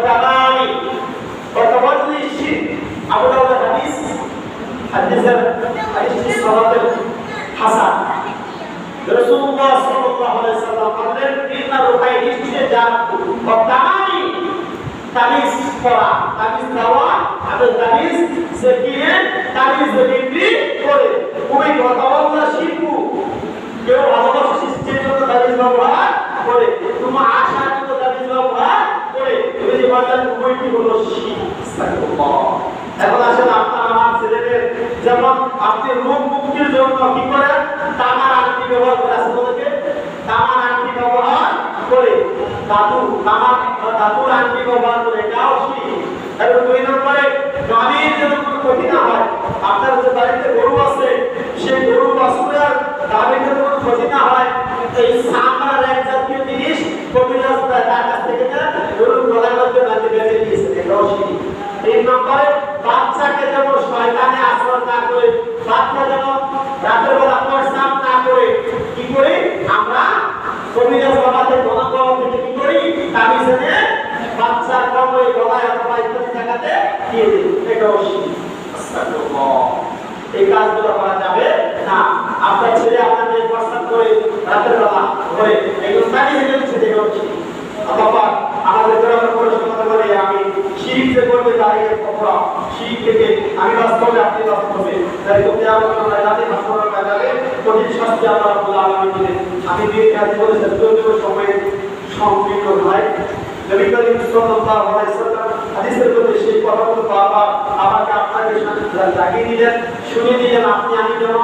তামামি ওয়া তাওয়াল্লি শিরক। আবু দাউদ হাদিসটি সালাতের হাসান। রাসূলুল্লাহ সাল্লাল্লাহু আলাইহি সাল্লাম বলেন ইন্না রুহাই নিশ্চয় জাদু ওয়া তামামি তাবিজ করা, তাবিজ দেওয়া এবং তাবিজ সেকিয়ে তাবিজ বিক্রি করে খুবই কথাবার্তা শিখু। কেউ ভালোবাসা সৃষ্টির জন্য তাবিজ ব্যবহার করে, তোমার আশার জন্য তাবিজ ব্যবহার করে, তুমি যে বললেন খুবই হলো শিখ। এখন আসলে আপনার আমার ছেলেদের যেমন আপনি রোগ মুক্তির জন্য কি করেন, তামার আংটি ব্যবহার করে, আসলে তামার আংটি ব্যবহার করে, ধাতুর আংটি ব্যবহার করে, এটাও শিখ। এবং 2 নম্বরে গাভীর যেন কোনো ক্ষতি না হয়। আপনার যে বাড়িতে গরু আছে, সেই গরু বাছুরের গাভীর যেন কোনো ক্ষতি না হয়, এই সামরার এক জাতীয় জিনিস কবিরাজ তার কাছ থেকে গরুর গলার মধ্যে বাঁধে বেঁধে দিয়েছে, এটাও শিখ। 3 নম্বরে বাচ্চাকে যেন শয়তানে আশ্রয় না করে, বাচ্চা যেন রাতের বেলা প্রস্রাব না করে, কি করে আমরা কবিরাজ বাবাদের গলা থেকে কি করি, তাবিজ এনে বাচ্চার কবরে গলায় অথবা ইত্যাদি জায়গাতে দিয়ে দিই, এটাও শিখ। আস্তাগফিরুল্লাহ। এই কাজগুলো করা যাবে না। আপনার ছেলে আপনার মেয়ে প্রস্তাব করে রাতের বেলা ঘরে এগুলো তাবিজ এনে দিচ্ছে, এটাও শিখ। বাবা আমাদের গ্রামের পরিষেবা বলে আমি শিখ যে করবে তার এই কথা শিখ থেকে আমি বাস্তবে আপনি বাস্তবে তাই তো কিয়ামত আমরা জানি বাস্তবে কাজে কঠিন শাস্তি আল্লাহ রাব্বুল আলামিন দিবেন। আমি দিয়ে কাজ বলেছেন যদিও সময় সংকীর্ণ হয়, নবী করিম সাল্লাল্লাহু আলাইহি ওয়াসাল্লাম হাদিসের মধ্যে সেই কথাগুলো বারবার আমাকে আপনাকে জাগিয়ে দিলেন, শুনিয়ে দিলেন, আপনি আমি যেন